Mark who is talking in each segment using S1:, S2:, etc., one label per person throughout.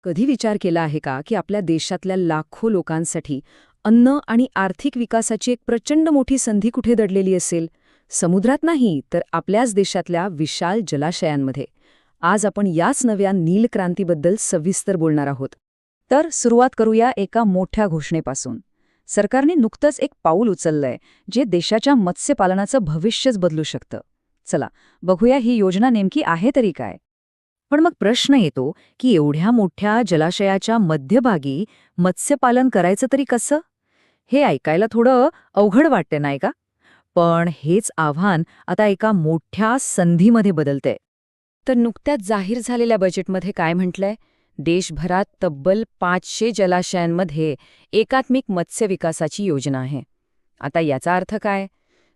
S1: कधी विचार केला आहे का की आपल्या देशातल्या लाखो लोकांसाठी अन्न आणि आर्थिक विकासाची एक प्रचंड मोठी संधी कुठे दडलेली असेल? समुद्रात नाही, तर आपल्याच देशातल्या विशाल जलाशयांमध्ये. आज आपण याच नव्या नील क्रांतीबद्दल सविस्तर बोलणार आहोत. तर सुरुवात करूया एका मोठ्या घोषणेपासून. सरकारने नुकतंच एक पाऊल उचललंय, जे देशाच्या मत्स्यपालनाचं भविष्यच बदलू शकतं. चला बघूया ही योजना नेमकी आहे तरी काय. पण मग प्रश्न येतो की एवढ्या मोठ्या जलाशयाच्या मध्यभागी मत्स्यपालन करायचं तरी कसं? हे ऐकायला थोडं अवघड वाटते नाही का? पण हेच आव्हान आता एका मोठ्या संधीमध्ये बदलतंय. तर नुकत्याच जाहीर झालेल्या बजेटमध्ये काय म्हटलंय? देशभरात तब्बल 500 जलाशयांमध्ये एकात्मिक मत्स्य विकासाची योजना आहे. आता याचा अर्थ काय?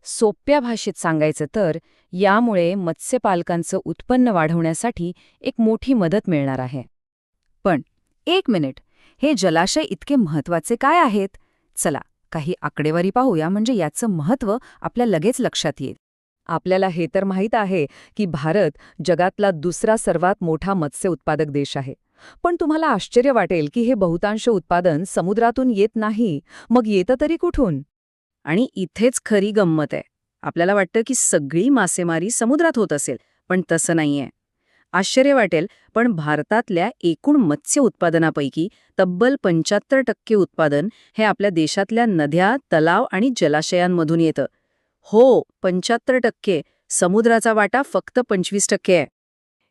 S1: सोप्या भाषेत सांगायचं तर यामुळे मत्स्यपालकांचं उत्पन्न वाढवण्यासाठी एक मोठी मदत मिळणार आहे. पण एक मिनिट, हे जलाशय इतके महत्वाचे काय आहेत? चला काही आकडेवारी पाहूया, म्हणजे याचं महत्त्व आपल्या लगेच लक्षात येईल. आपल्याला हे तर माहीत आहे की भारत जगातला दुसरा सर्वात मोठा मत्स्य उत्पादक देश आहे. पण तुम्हाला आश्चर्य वाटेल की हे बहुतांश उत्पादन समुद्रातून येत नाही. मग येतं तरी कुठून? आणि इथेच खरी गंमत आहे. आपल्याला वाटतं की सगळी मासेमारी समुद्रात होत असेल, पण तसं नाहीये. आश्चर्य वाटेल, पण भारतातल्या एकूण मत्स्य उत्पादनापैकी तब्बल 75% उत्पादन हे आपल्या देशातल्या नद्या, तलाव आणि जलाशयांमधून येतं. हो, 75%. समुद्राचा वाटा फक्त 25% आहे.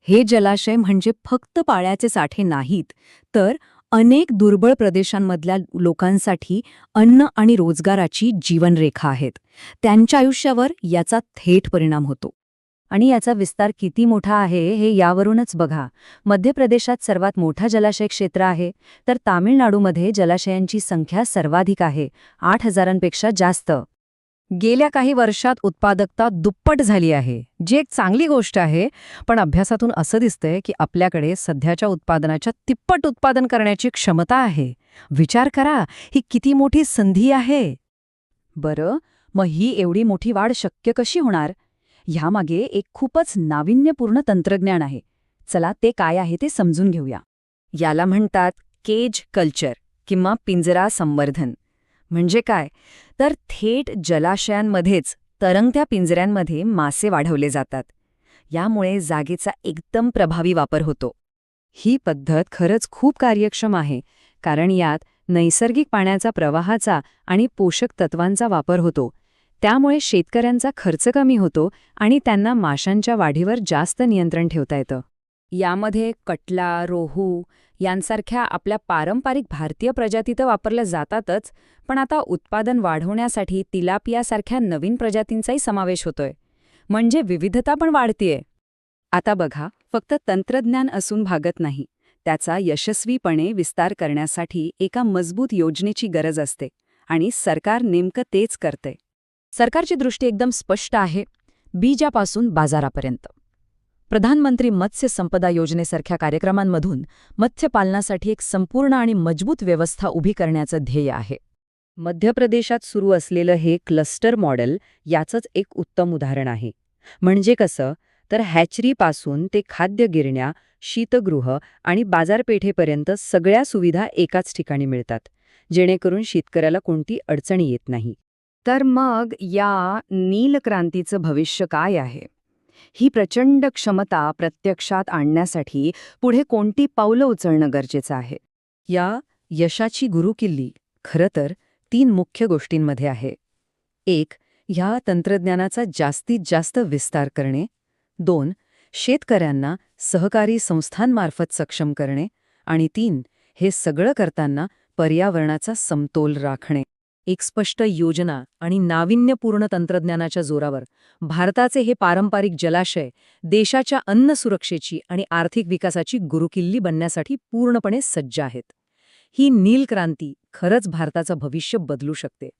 S1: हे जलाशय म्हणजे फक्त पाण्याचे साठे नाहीत, तर अनेक दुर्बळ प्रदेशांमधल्या लोकांसाठी अन्न आणि रोजगाराची जीवनरेखा आहेत. त्यांच्या आयुष्यावर याचा थेट परिणाम होतो. आणि याचा विस्तार किती मोठा आहे हे यावरूनच बघा. मध्य प्रदेशात सर्वात मोठा जलाशय क्षेत्र आहे, तर तामिळनाडूमध्ये जलाशयांची संख्या सर्वाधिक आहे, 8,000पेक्षा जास्त. गेल्या काही वर्षात उत्पादकता दुप्पट झाली आहे, जी एक चांगली गोष्ट आहे. पण अभ्यासातून असं दिसतंय की आपल्याकडे सध्याच्या उत्पादनाच्या तिप्पट उत्पादन करण्याची क्षमता आहे. विचार करा, ही किती मोठी संधी आहे. बरं, मग ही एवढी मोठी वाढ शक्य कशी होणार? ह्यामागे एक खूपच नाविन्यपूर्ण तंत्रज्ञान आहे. चला ते काय आहे ते समजून घेऊया. याला म्हणतात केज कल्चर किंवा पिंजरा संवर्धन. म्हणजे काय? तर थेट जलाशयांमध्येच तरंगत्या पिंजऱ्यांमध्ये मासे वाढवले जातात. यामुळे जागेचा एकदम प्रभावी वापर होतो. ही पद्धत खरंच खूप कार्यक्षम आहे, कारण यात नैसर्गिक पाण्याचा प्रवाहाचा आणि पोषक तत्वांचा वापर होतो. त्यामुळे शेतकऱ्यांचा खर्च कमी होतो आणि त्यांना माशांच्या वाढीवर जास्त नियंत्रण ठेवता येतं. यामध्ये कटला, रोहू यांसारख्या आपल्या पारंपरिक भारतीय प्रजाती तर वापरल्या जातातच, पण आता उत्पादन वाढवण्यासाठी तिलापियासारख्या नवीन प्रजातींचाही समावेश होतोय. म्हणजे विविधता पण वाढतीये. आता बघा, फक्त तंत्रज्ञान असून भागत नाही. त्याचा यशस्वीपणे विस्तार करण्यासाठी एका मजबूत योजनेची गरज असते, आणि सरकार नेमकं तेच करते. सरकारची दृष्टी एकदम स्पष्ट आहे, बीजापासून बाजारापर्यंत. प्रधानमंत्री मत्स्य संपदा योजनेसारख्या कार्यक्रमांमधून मत्स्यपालनासाठी एक संपूर्ण आणि मजबूत व्यवस्था उभी करण्याचं ध्येय आहे. मध्य प्रदेशात सुरू असलेलं हे क्लस्टर मॉडेल याचंच एक उत्तम उदाहरण आहे. म्हणजे कसं? तर हॅचरीपासून ते खाद्य गिरण्या, शीतगृह आणि बाजारपेठेपर्यंत सगळ्या सुविधा एकाच ठिकाणी मिळतात, जेणेकरून शेतकऱ्याला कोणती अडचणी येत नाही. तर मग या नील क्रांतीचं भविष्य काय आहे? ही प्रचंड क्षमता प्रत्यक्षात आणण्यासाठी पुढे कोणती पावलं उचलणं गरजेचं आहे? या यशाची गुरुकिल्ली खरं तर 3 मुख्य गोष्टींमध्ये आहे. 1. ह्या तंत्रज्ञानाचा जास्तीत जास्त विस्तार करणे. 2. शेतकऱ्यांना सहकारी संस्थांमार्फत सक्षम करणे. आणि 3. हे सगळं करताना पर्यावरणाचा समतोल राखणे. एक स्पष्ट योजना आणि नाविन्यपूर्ण तंत्रज्ञानाच्या जोरावर भारताचे हे पारंपरिक जलाशय देशाच्या अन्न सुरक्षेची आणि आर्थिक विकासाची गुरुकिल्ली बनण्यासाठी पूर्णपणे सज्ज आहेत. ही नील क्रांती खरंच भारताचं भविष्य बदलू शकते.